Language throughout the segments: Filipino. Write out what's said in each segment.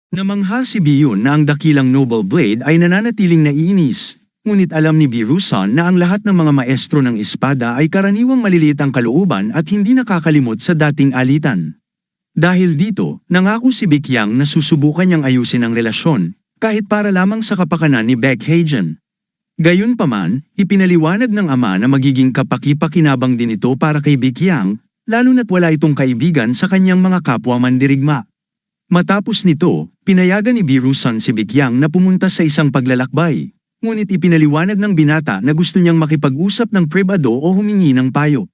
Namangha si Biyun na ang dakilang Noble Blade ay nananatiling naiinis, ngunit alam ni Birusan na ang lahat ng mga maestro ng espada ay karaniwang maliliit ang kalooban at hindi nakakalimot sa dating alitan. Dahil dito, nangako si Bikyang na susubukan niyang ayusin ang relasyon, kahit para lamang sa kapakanan ni Baekhyun. Gayunpaman, ipinaliwanag ng ama na magiging kapaki-pakinabang din ito para kay Bikyang, lalo na't wala itong kaibigan sa kanyang mga kapwa mandirigma. Matapos nito, pinayagan ni Birusan si Bikyang na pumunta sa isang paglalakbay, ngunit ipinaliwanag ng binata na gusto niyang makipag-usap ng pribado o humingi ng payo.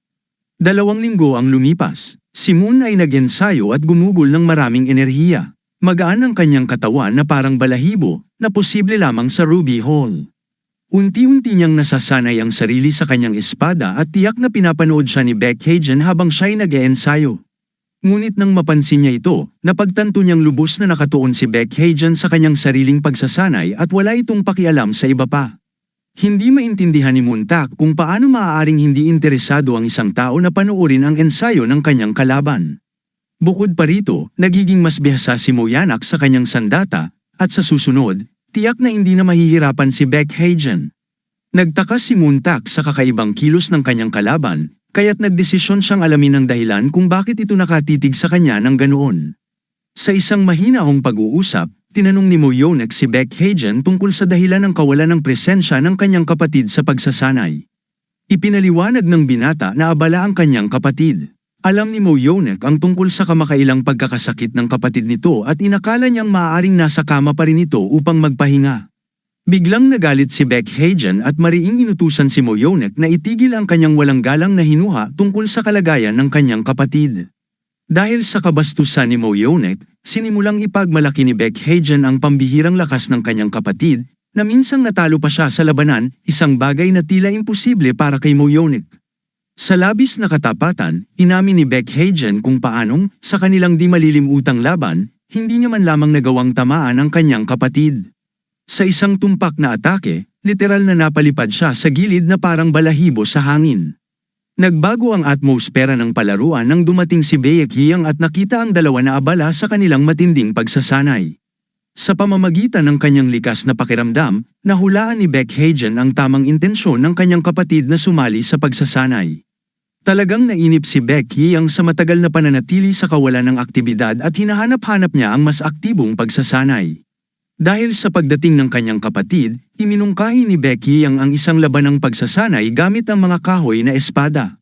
2 linggo ang lumipas, si Moon ay nag-ensayo at gumugol ng maraming enerhiya. Magaan ang kanyang katawan na parang balahibo, na posible lamang sa Ruby Hall. Unti-unti niyang nasasanay ang sarili sa kanyang espada at tiyak na pinapanood siya ni Baekhyun habang siya'y nag-eensayo. Ngunit nang mapansin niya ito, napagtanto niyang lubos na nakatuon si Baekhyun sa kanyang sariling pagsasanay at wala itong pakialam sa iba pa. Hindi maintindihan ni Moontak kung paano maaaring hindi interesado ang isang tao na panoorin ang ensayo ng kanyang kalaban. Bukod pa rito, nagiging mas bihasa si Moyanak sa kanyang sandata, at sa susunod, tiyak na hindi na mahihirapan si Baekhyun. Nagtaka si Moontak sa kakaibang kilos ng kanyang kalaban, kaya't nagdesisyon siyang alamin ang dahilan kung bakit ito nakatitig sa kanya ng ganoon. Sa isang mahinahong pag-uusap, tinanong ni Moyonek si Baekhyun tungkol sa dahilan ng kawalan ng presensya ng kanyang kapatid sa pagsasanay. Ipinaliwanag ng binata na abala ang kanyang kapatid. Alam ni Moyonek ang tungkol sa kamakailang pagkakasakit ng kapatid nito at inakala niyang maaaring nasa kama pa rin ito upang magpahinga. Biglang nagalit si Baekhyun at mariing inutusan si Moyonek na itigil ang kanyang walang galang na hinuha tungkol sa kalagayan ng kanyang kapatid. Dahil sa kabastusan ni Moyonek, sinimulang ipagmalaki ni Baekhyun ang pambihirang lakas ng kanyang kapatid, na minsang natalo pa siya sa labanan, isang bagay na tila imposible para kay Moyonek. Sa labis na katapatan, inamin ni Baekhyun kung paanong, sa kanilang di malilimutang laban, hindi niya man lamang nagawang tamaan ang kanyang kapatid. Sa isang tumpak na atake, literal na napalipad siya sa gilid na parang balahibo sa hangin. Nagbago ang atmosfera ng palaruan nang dumating si Baekhyun at nakita ang dalawa na abala sa kanilang matinding pagsasanay. Sa pamamagitan ng kanyang likas na pakiramdam, nahulaan ni Baekhyun ang tamang intensyon ng kanyang kapatid na sumali sa pagsasanay. Talagang nainip si Baekhyun sa matagal na pananatili sa kawalan ng aktibidad at hinahanap-hanap niya ang mas aktibong pagsasanay. Dahil sa pagdating ng kanyang kapatid, iminungkahi ni Baekhyun ang isang labanang pagsasanay gamit ang mga kahoy na espada.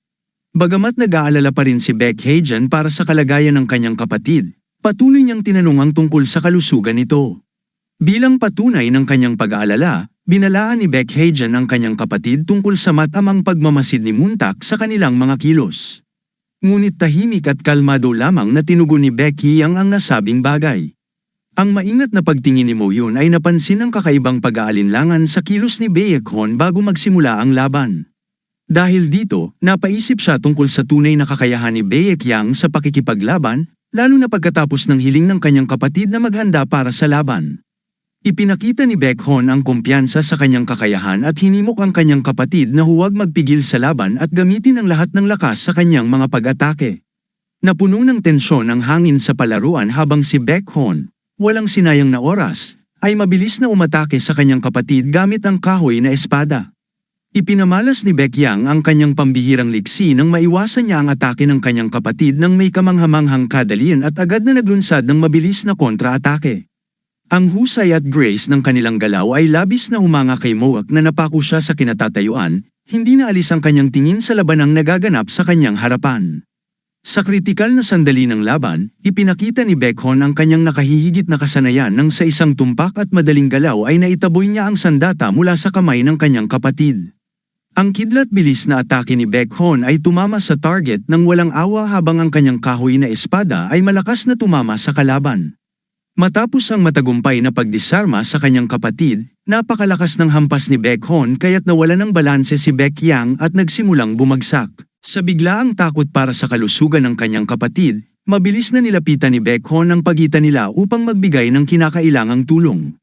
Bagamat nag-aalala pa rin si Baekhyun para sa kalagayan ng kanyang kapatid, patuloy niyang tinanong ang tungkol sa kalusugan nito. Bilang patunay ng kanyang pag-aalala, binalaan ni Baekhyun ang kanyang kapatid tungkol sa matamang pagmamasid ni Moontak sa kanilang mga kilos. Ngunit tahimik at kalmado lamang na tinugon ni Baekhyun ang nasabing bagay. Ang maingat na pagtingin ni Moyun ay napansin ang kakaibang pag-aalinlangan sa kilos ni Baekhyun bago magsimula ang laban. Dahil dito, napaisip siya tungkol sa tunay na kakayahan ni Baekhyun sa pakikipaglaban, lalo na pagkatapos ng hiling ng kanyang kapatid na maghanda para sa laban. Ipinakita ni Baekhyun ang kumpiyansa sa kanyang kakayahan at hinimok ang kanyang kapatid na huwag magpigil sa laban at gamitin ang lahat ng lakas sa kanyang mga pag-atake. Napuno ng tensyon ang hangin sa palaruan habang si Baekhyun, walang sinayang na oras, ay mabilis na umatake sa kanyang kapatid gamit ang kahoy na espada. Ipinamalas ni Baekhyun ang kanyang pambihirang liksi nang maiwasan niya ang atake ng kanyang kapatid nang may kamanghamanghang kadalian at agad na naglunsad ng mabilis na kontra-atake. Ang husay at grace ng kanilang galaw ay labis na humanga kay Moak na napako siya sa kinatatayuan, hindi na alis ang kanyang tingin sa labanang nagaganap sa kanyang harapan. Sa kritikal na sandali ng laban, ipinakita ni Baekhyun ang kanyang nakahihigit na kasanayan nang sa isang tumpak at madaling galaw ay naitaboy niya ang sandata mula sa kamay ng kanyang kapatid. Ang kidlat bilis na atake ni Baekhyun ay tumama sa target nang walang awa habang ang kanyang kahoy na espada ay malakas na tumama sa kalaban. Matapos ang matagumpay na pagdisarma sa kanyang kapatid, napakalakas ng hampas ni Baekhyun kaya't nawala ng balanse si Baekhyun at nagsimulang bumagsak. Sa biglaang takot para sa kalusugan ng kanyang kapatid, mabilis na nilapitan ni Baekhyun ang pagitan nila upang magbigay ng kinakailangang tulong.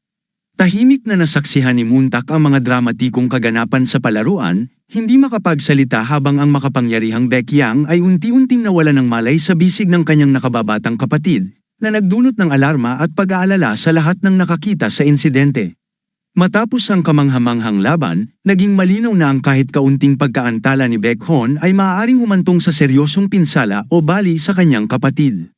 Tahimik na nasaksihan ni Moontak ang mga dramatikong kaganapan sa palaruan, hindi makapagsalita habang ang makapangyarihang Baekhyun ay unti-unting nawala ng malay sa bisig ng kanyang nakababatang kapatid, na nagdulot ng alarma at pag-aalala sa lahat ng nakakita sa insidente. Matapos ang kamanghamanghang laban, naging malinaw na ang kahit kaunting pagkaantala ni Beckhon ay maaaring humantong sa seryosong pinsala o bali sa kanyang kapatid.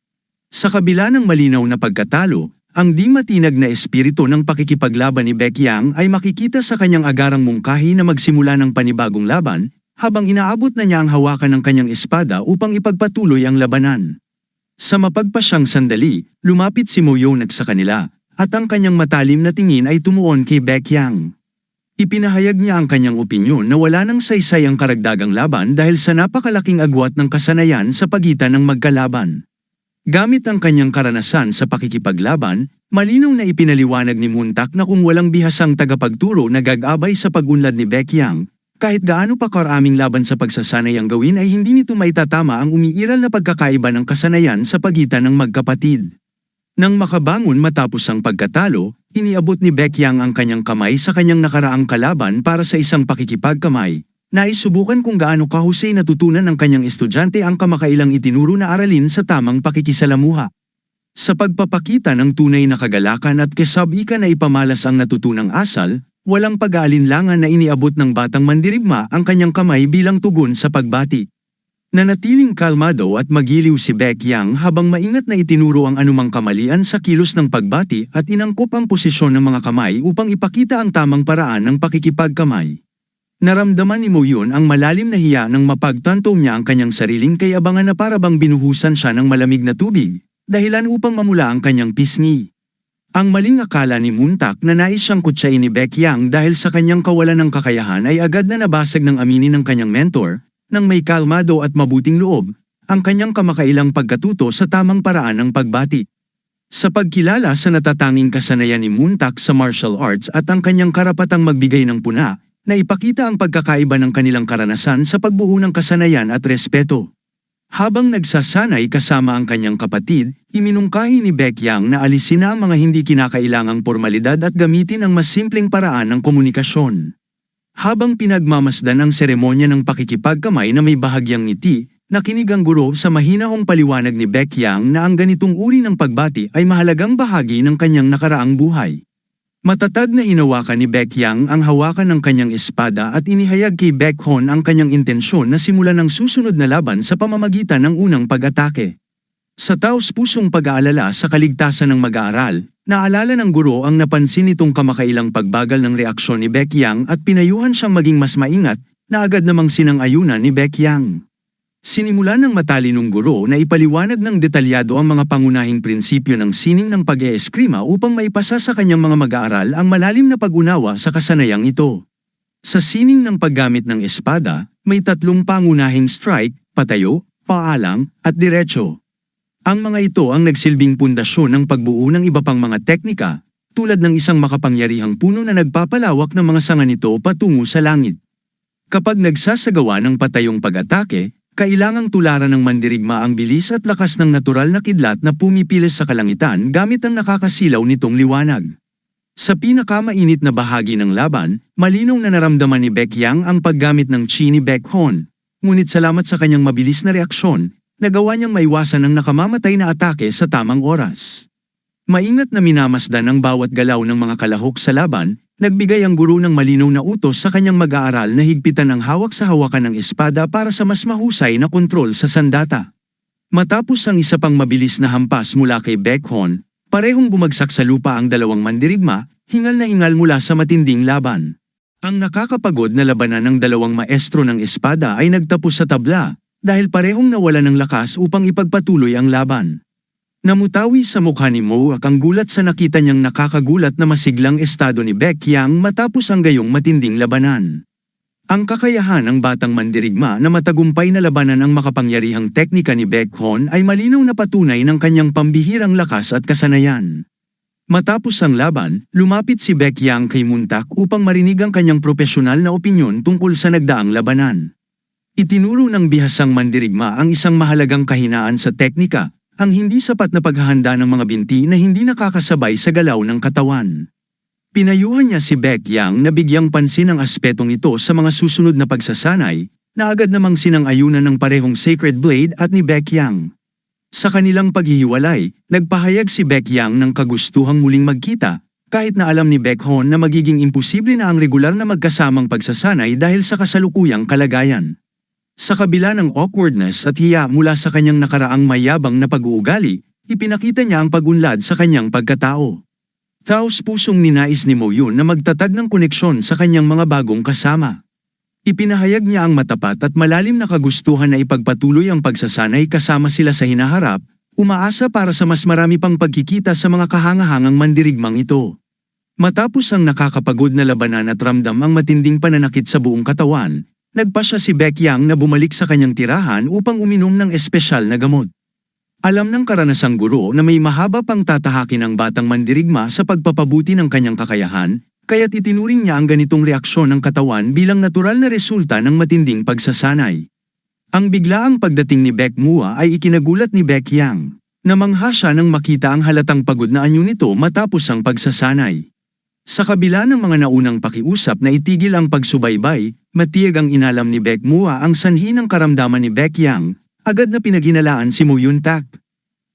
Sa kabila ng malinaw na pagkatalo, ang di matinag na espiritu ng pakikipaglaban ni Baekyang ay makikita sa kanyang agarang mungkahi na magsimula ng panibagong laban, habang inaabot na niya ang hawakan ng kanyang espada upang ipagpatuloy ang labanan. Sa mapagpasyang sandali, lumapit si Mo Yonag sa kanila, at ang kanyang matalim na tingin ay tumuon kay Baekyang. Ipinahayag niya ang kanyang opinyon na wala nang saysay ang karagdagang laban dahil sa napakalaking agwat ng kasanayan sa pagitan ng magkalaban. Gamit ang kanyang karanasan sa pakikipaglaban, malinaw na ipinaliwanag ni Muntak na kung walang bihasang tagapagturo na gag-abay sa pag-unlad ni Baekyang, kahit gaano pa karaming laban sa pagsasanay ang gawin ay hindi nito maitatama ang umiiral na pagkakaiba ng kasanayan sa pagitan ng magkapatid. Nang makabangon matapos ang pagkatalo, iniabot ni Baekyang ang kanyang kamay sa kanyang nakaraang kalaban para sa isang pakikipagkamay. Naisubukan kung gaano kahusay natutunan ng kanyang estudyante ang kamakailang itinuro na aralin sa tamang pakikisalamuha. Sa pagpapakita ng tunay na kagalakan at kesab-ika na ipamalas ang natutunang asal, walang pag-aalinlangan na iniabot ng batang mandirigma ang kanyang kamay bilang tugon sa pagbati. Nanatiling kalmado at magiliw si Baekyang habang maingat na itinuro ang anumang kamalian sa kilos ng pagbati at inangkop ang posisyon ng mga kamay upang ipakita ang tamang paraan ng pakikipagkamay. Naramdaman ni Mo Yun ang malalim na hiya nang mapagtanto niya ang kanyang sariling kayabangan na parabang binuhusan siya ng malamig na tubig, dahilan upang mamula ang kanyang pisngi. Ang maling akala ni Muntak na nais siyang kutsain ni Baekyang dahil sa kanyang kawalan ng kakayahan ay agad na nabasag ng aminin ng kanyang mentor, nang may kalmado at mabuting loob, ang kanyang kamakailang pagkatuto sa tamang paraan ng pagbati. Sa pagkilala sa natatanging kasanayan ni Muntak sa martial arts at ang kanyang karapatang magbigay ng puna, na ipakita ang pagkakaiba ng kanilang karanasan sa pagbuo ng kasanayan at respeto. Habang nagsasanay kasama ang kanyang kapatid, iminungkahi ni Baekyang na alisin na ang mga hindi kinakailangang formalidad at gamitin ang mas simpleng paraan ng komunikasyon. Habang pinagmamasdan ang seremonya ng pakikipagkamay na may bahagyang ngiti, nakinig ang guro sa mahinahong paliwanag ni Baekyang na ang ganitong uri ng pagbati ay mahalagang bahagi ng kanyang nakaraang buhay. Matatag na hinawakan ni Baekyang ang hawakan ng kanyang espada at inihayag kay Beckhon ang kanyang intensyon na simulan ang susunod na laban sa pamamagitan ng unang pag-atake. Sa taos-pusong pag-aalala sa kaligtasan ng mag-aaral, naalala ng guro ang napansin nitong kamakailang pagbagal ng reaksyon ni Baekyang at pinayuhan siyang maging mas maingat, na agad namang sinang-ayunan ni Baekyang. Sinimulan ng matalinong guro na ipaliwanag ng detalyado ang mga pangunahing prinsipyo ng sining ng pag-eeskrima upang maipasa sa kanyang mga mag-aaral ang malalim na pag-unawa sa kasanayang ito. Sa sining ng paggamit ng espada, may tatlong pangunahing strike, patayo, paalang, at diretso. Ang mga ito ang nagsilbing pundasyon ng pagbuo ng iba pang mga teknika, tulad ng isang makapangyarihang puno na nagpapalawak ng mga sanga nito patungo sa langit. Kapag nagsasagawa ng patayong pag-atake, kailangang tularan ng mandirigma ang bilis at lakas ng natural na kidlat na pumipilis sa kalangitan gamit ang nakakasilaw nitong liwanag. Sa pinakamainit na bahagi ng laban, malinaw na naramdaman ni Baekyang ang paggamit ng chi ni Beckhon, ngunit salamat sa kanyang mabilis na reaksyon, nagawa niyang maiwasan ang nakamamatay na atake sa tamang oras. Maingat na minamasdan ang bawat galaw ng mga kalahok sa laban, nagbigay ang guro ng malinaw na utos sa kanyang mag-aaral na higpitan ang hawak sa hawakan ng espada para sa mas mahusay na kontrol sa sandata. Matapos ang isa pang mabilis na hampas mula kay Beckhon, parehong bumagsak sa lupa ang dalawang mandirigma, hingal na hingal mula sa matinding laban. Ang nakakapagod na labanan ng dalawang maestro ng espada ay nagtapos sa tabla, dahil parehong nawalan ng lakas upang ipagpatuloy ang laban. Namutawi sa mukha ni Mo ang gulat sa nakita niyang nakakagulat na masiglang estado ni Baekyang matapos ang gayong matinding labanan. Ang kakayahan ng batang mandirigma na matagumpay na labanan ang makapangyarihang teknika ni Beckhon ay malinaw na patunay ng kanyang pambihirang lakas at kasanayan. Matapos ang laban, lumapit si Baekyang kay Muntak upang marinig ang kanyang propesyonal na opinyon tungkol sa nagdaang labanan. Itinuro ng bihasang mandirigma ang isang mahalagang kahinaan sa teknika, ang hindi sapat na paghahanda ng mga binti na hindi nakakasabay sa galaw ng katawan. Pinayuhan niya si Baekyang na bigyang pansin ang aspetong ito sa mga susunod na pagsasanay, na agad namang sinang-ayunan ng parehong Sacred Blade at ni Baekyang. Sa kanilang paghihiwalay, nagpahayag si Baek Yang ng kagustuhang muling magkita, kahit na alam ni Baek Hon na magiging imposible na ang regular na magkasamang pagsasanay dahil sa kasalukuyang kalagayan. Sa kabila ng awkwardness at hiya mula sa kanyang nakaraang mayabang na pag-uugali, ipinakita niya ang pag-unlad sa kanyang pagkatao. Taos-pusong ninais ni Mo Yun na magtatag ng koneksyon sa kanyang mga bagong kasama. Ipinahayag niya ang matapat at malalim na kagustuhan na ipagpatuloy ang pagsasanay kasama sila sa hinaharap, umaasa para sa mas marami pang pagkikita sa mga kahangahangang mandirigmang ito. Matapos ang nakakapagod na labanan at ramdam ang matinding pananakit sa buong katawan, nagpasya si Baek Yang na bumalik sa kanyang tirahan upang uminom ng espesyal na gamot. Alam ng karanasang guro na may mahaba pang tatahakin ang batang mandirigma sa pagpapabuti ng kanyang kakayahan, kaya't itinuring niya ang ganitong reaksyon ng katawan bilang natural na resulta ng matinding pagsasanay. Ang biglaang pagdating ni Baek Mua ay ikinagulat ni Baek Yang. Namangha siya nang makita ang halatang pagod na anyo nito matapos ang pagsasanay. Sa kabila ng mga naunang pakiusap na itigil ang pagsubaybay, matiyag ang inalam ni Baek Mua ang sanhi ng karamdaman ni Baek Yang, agad na pinaghinalaan si Mo Yun Tak.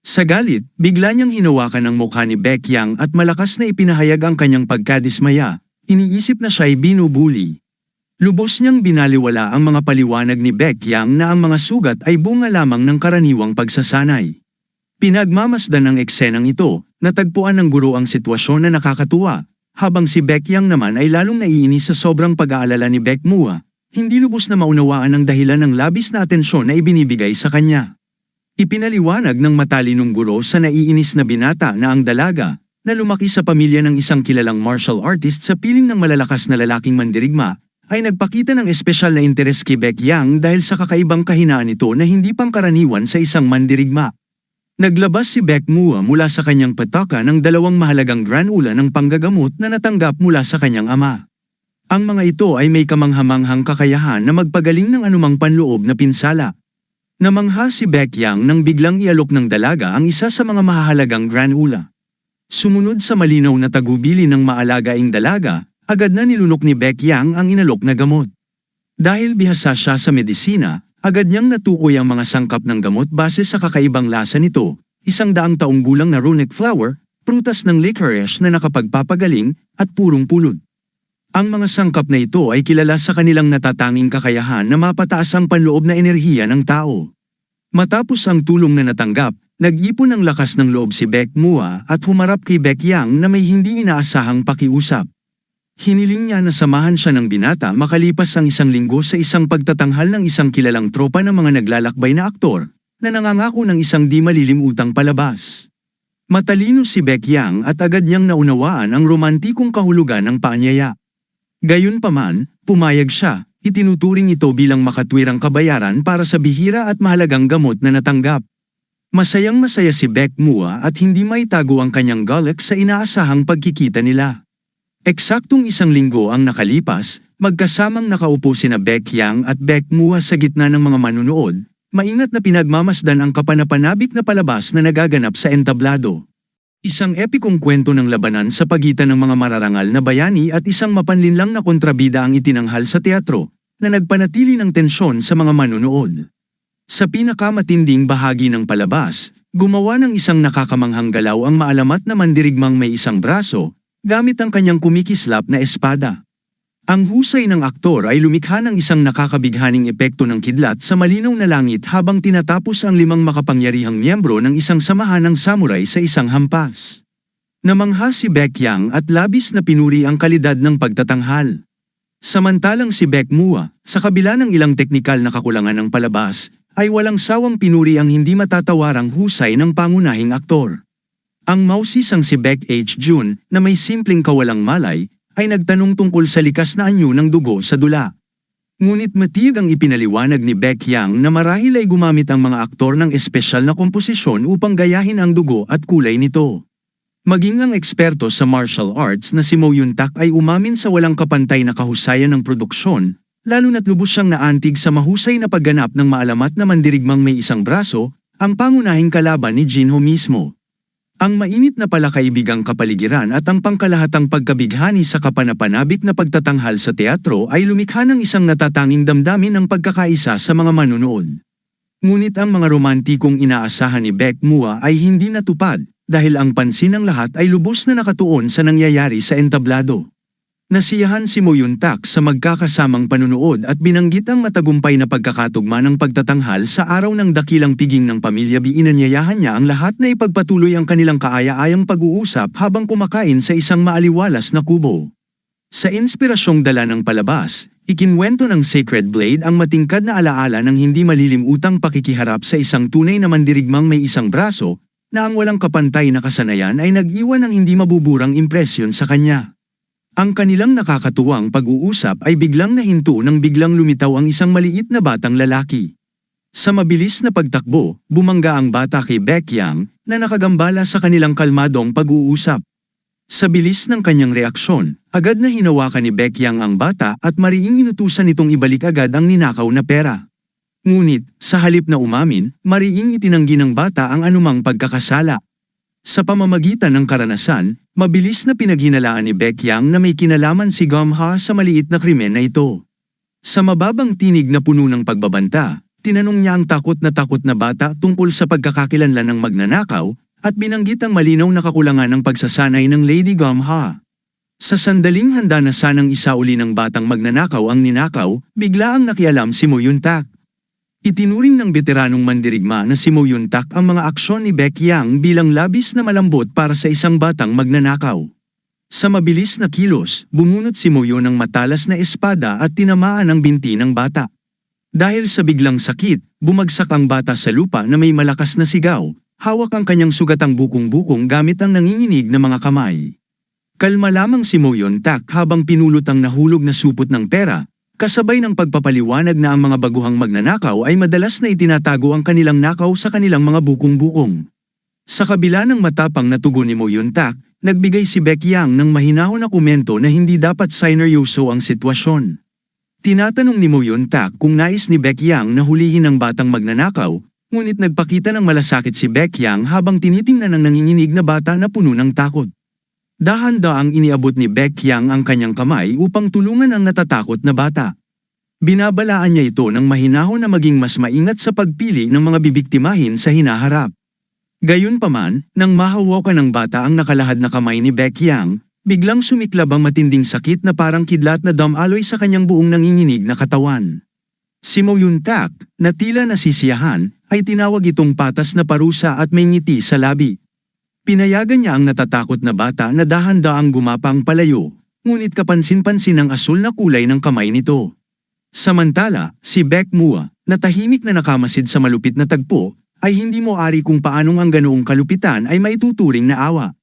Sa galit, bigla niyang hinawakan ang mukha ni Baek Yang at malakas na ipinahayag ang kanyang pagkadismaya, iniisip na siya'y binubuli. Lubos niyang binaliwala ang mga paliwanag ni Baek Yang na ang mga sugat ay bunga lamang ng karaniwang pagsasanay. Pinagmamasdan ng eksenang ito, natagpuan ng guro ang sitwasyon na nakakatuwa, habang si Baek Yang naman ay lalong naiinis sa sobrang pag-aalala ni Baek Mua, hindi lubos na maunawaan ang dahilan ng labis na atensyon na ibinibigay sa kanya. Ipinaliwanag ng matalinong guro sa naiinis na binata na ang dalaga, na lumaki sa pamilya ng isang kilalang martial artist sa piling ng malalakas na lalaking mandirigma, ay nagpakita ng espesyal na interes kay Baek Yang dahil sa kakaibang kahinaan nito na hindi pangkaraniwan sa isang mandirigma. Naglabas si Baek Mua mula sa kanyang pataka ng 2 mahalagang granula ng panggagamot na natanggap mula sa kanyang ama. Ang mga ito ay may kamanghamanghang kakayahan na magpagaling ng anumang panloob na pinsala. Namangha si Baek Yang nang biglang ialok ng dalaga ang isa sa mga mahahalagang granula. Sumunod sa malinaw na tagubili ng maalagaing dalaga, agad na nilunok ni Baek Yang ang inalok na gamot. Dahil bihasa siya sa medisina, agad niyang natukoy ang mga sangkap ng gamot base sa kakaibang lasa nito, 100 taong gulang na runic flower, prutas ng licorice na nakapagpapagaling, at purong pulot. Ang mga sangkap na ito ay kilala sa kanilang natatanging kakayahan na mapataas ang panloob na enerhiya ng tao. Matapos ang tulong na natanggap, nag-ipon ng lakas ng loob si Baek Mua at humarap kay Baek Yang na may hindi inaasahang pakiusap. Hiniling niya na samahan siya ng binata makalipas ang 1 linggo sa isang pagtatanghal ng isang kilalang tropa ng mga naglalakbay na aktor, na nangangako ng isang di malilimutang palabas. Matalino si Baek Yang at agad niyang naunawaan ang romantikong kahulugan ng paanyaya. Gayunpaman, pumayag siya, itinuturing ito bilang makatwirang kabayaran para sa bihira at mahalagang gamot na natanggap. Masayang-masaya si Baek Mua at hindi maitago ang kanyang galak sa inaasahang pagkikita nila. Eksaktong 1 linggo ang nakalipas, magkasamang nakaupo sina Baek Yang at Baek Mua sa gitna ng mga manunood, maingat na pinagmamasdan ang kapanapanabik na palabas na nagaganap sa entablado. Isang epikong kwento ng labanan sa pagitan ng mga mararangal na bayani at isang mapanlinlang na kontrabida ang itinanghal sa teatro, na nagpanatili ng tensyon sa mga manunood. Sa pinakamatinding bahagi ng palabas, gumawa ng isang nakakamanghang galaw ang maalamat na mandirigmang may isang braso, gamit ang kanyang kumikislap na espada. Ang husay ng aktor ay lumikha ng isang nakakabighaning epekto ng kidlat sa malinaw na langit habang tinatapos ang 5 makapangyarihang miyembro ng isang samahan ng samurai sa isang hampas. Namangha si Baek Yang at labis na pinuri ang kalidad ng pagtatanghal. Samantalang si Baek Mua, sa kabila ng ilang teknikal na kakulangan ng palabas, ay walang sawang pinuri ang hindi matatawarang husay ng pangunahing aktor. Ang mausisang si Baek H. Jun, na may simpleng kawalang malay, ay nagtanong tungkol sa likas na anyo ng dugo sa dula. Ngunit matiyag ang ipinaliwanag ni Baek Yang na marahil ay gumamit ang mga aktor ng espesyal na komposisyon upang gayahin ang dugo at kulay nito. Maging ang eksperto sa martial arts na si Mo Yun Tak ay umamin sa walang kapantay na kahusayan ng produksyon, lalo na't lubos siyang naantig sa mahusay na pagganap ng maalamat na mandirigmang may isang braso, ang pangunahing kalaban ni Jinho mismo. Ang mainit na palakaibigang kapaligiran at ang pangkalahatang pagkabighani sa kapanapanabik na pagtatanghal sa teatro ay lumikha ng isang natatanging damdamin ng pagkakaisa sa mga manunood. Ngunit ang mga romantikong inaasahan ni Baek Mua ay hindi natupad dahil ang pansin ng lahat ay lubos na nakatuon sa nangyayari sa entablado. Nasiyahan si Mo Yun-tak sa magkakasamang panunood at binanggit ang matagumpay na pagkakatugma ng pagtatanghal sa araw ng dakilang piging ng pamilya. Inanyayahan niya ang lahat na ipagpatuloy ang kanilang kaaya-ayang pag-uusap habang kumakain sa isang maaliwalas na kubo. Sa inspirasyong dala ng palabas, ikinwento ng Sacred Blade ang matingkad na alaala ng hindi malilimutang pakikiharap sa isang tunay na mandirigmang may isang braso, na ang walang kapantay na kasanayan ay nag-iwan ng hindi mabuburang impresyon sa kanya. Ang kanilang nakakatuwang pag-uusap ay biglang nahinto nang biglang lumitaw ang isang maliit na batang lalaki. Sa mabilis na pagtakbo, bumangga ang bata kay Baek Yang na nakagambala sa kanilang kalmadong pag-uusap. Sa bilis ng kanyang reaksyon, agad na hinawakan ni Baek Yang ang bata at mariing inutusan nitong ibalik agad ang ninakaw na pera. Ngunit, sa halip na umamin, mariing itinanggi ng bata ang anumang pagkakasala. Sa pamamagitan ng karanasan, mabilis na pinaghinalaan ni Baek Yang na may kinalaman si Gum-ha sa maliit na krimen na ito. Sa mababang tinig na puno ng pagbabanta, tinanong niya ang takot na bata tungkol sa pagkakakilanlan ng magnanakaw at binanggit ang malinaw na kakulangan ng pagsasanay ng Lady Gum-ha. Sa sandaling handa na sanang isauli ng batang magnanakaw ang ninakaw, bigla ang nakialam si Mo Yun-tak. Itinuring ng veteranong mandirigma na si Mo Yun-tak ang mga aksyon ni Baek Yang bilang labis na malambot para sa isang batang magnanakaw. Sa mabilis na kilos, bumunot si Mo Yun ng matalas na espada at tinamaan ang binti ng bata. Dahil sa biglang sakit, bumagsak ang bata sa lupa na may malakas na sigaw, hawak ang kanyang sugatang bukong-bukong gamit ang nanginginig na mga kamay. Kalma lamang si Mo Yun-tak habang pinulot ang nahulog na supot ng pera, kasabay ng pagpapaliwanag na ang mga baguhang magnanakaw ay madalas na itinatago ang kanilang nakaw sa kanilang mga bukong-bukong. Sa kabila ng matapang na tugon ni Mo Yun-tak, nagbigay si Baek Yang ng mahinahon na komento na hindi dapat sineryoso ang sitwasyon. Tinatanong ni Mo Yun-tak kung nais ni Baek Yang na hulihin ang batang magnanakaw, ngunit nagpakita ng malasakit si Baek Yang habang tinitingnan ang nanginginig na bata na puno ng takot. Dahan-daang iniabot ni Baek Yang ang kanyang kamay upang tulungan ang natatakot na bata. Binabalaan niya ito ng mahinahon na maging mas maingat sa pagpili ng mga bibiktimahin sa hinaharap. Gayunpaman, nang mahawakan ng bata ang nakalahad na kamay ni Baek Yang, biglang sumiklab ang matinding sakit na parang kidlat na damaloy sa kanyang buong nanginginig na katawan. Si Mo Yun-tak, na tila nasisiyahan, ay tinawag itong patas na parusa at may ngiti sa labi. Pinayagan niya ang natatakot na bata na dahan-daang gumapang palayo, ngunit kapansin-pansin ang asul na kulay ng kamay nito. Samantala, si Baek Mua, na tahimik na nakamasid sa malupit na tagpo, ay hindi mo ari kung paanong ang ganoong kalupitan ay maituturing na awa.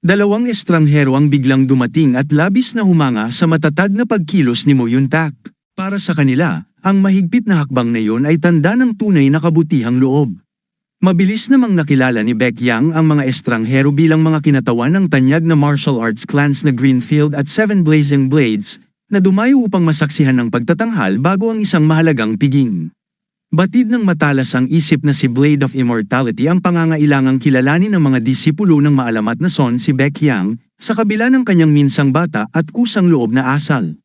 Dalawang estranghero ang biglang dumating at labis na humanga sa matatag na pagkilos ni Mo Yun-tak. Para sa kanila, ang mahigpit na hakbang na iyon ay tanda ng tunay na kabutihang loob. Mabilis namang nakilala ni Baek Yang ang mga estranghero bilang mga kinatawan ng tanyag na martial arts clans na Greenfield at Seven Blazing Blades, na dumayo upang masaksihan ng pagtatanghal bago ang isang mahalagang piging. Batid ng matalas ang isip na si Blade of Immortality ang pangangailangang kilalanin ng mga disipulo ng maalamat na son si Baek Yang, sa kabila ng kanyang minsang bata at kusang loob na asal.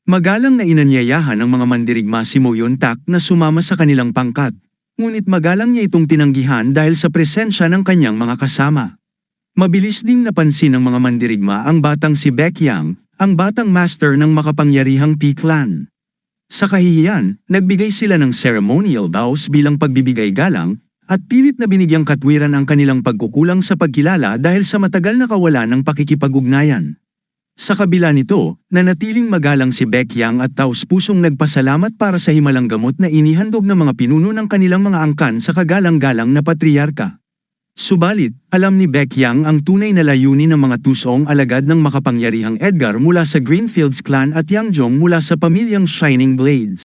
Magalang na inanyayahan ng mga mandirigma si Mo Yun-tak na sumama sa kanilang pangkat. Ngunit magalang niya itong tinanggihan dahil sa presensya ng kanyang mga kasama. Mabilis ding napansin ng mga mandirigma ang batang si Baek Yang, ang batang master ng makapangyarihang P-clan. Sa kahihiyan, nagbigay sila ng ceremonial vows bilang pagbibigay galang, at pilit na binigyang katwiran ang kanilang pagkukulang sa pagkilala dahil sa matagal na kawalan ng pakikipag-ugnayan. Sa kabila nito, nanatiling magalang si Baek Yang at taos-pusong nagpasalamat para sa himalang gamot na inihandog ng mga pinuno ng kanilang mga angkan sa kagalang-galang na patriarka. Subalit, alam ni Baek Yang ang tunay na layunin ng mga tusong alagad ng makapangyarihang Edgar mula sa Greenfields clan at Yang Jong mula sa pamilyang Shining Blades.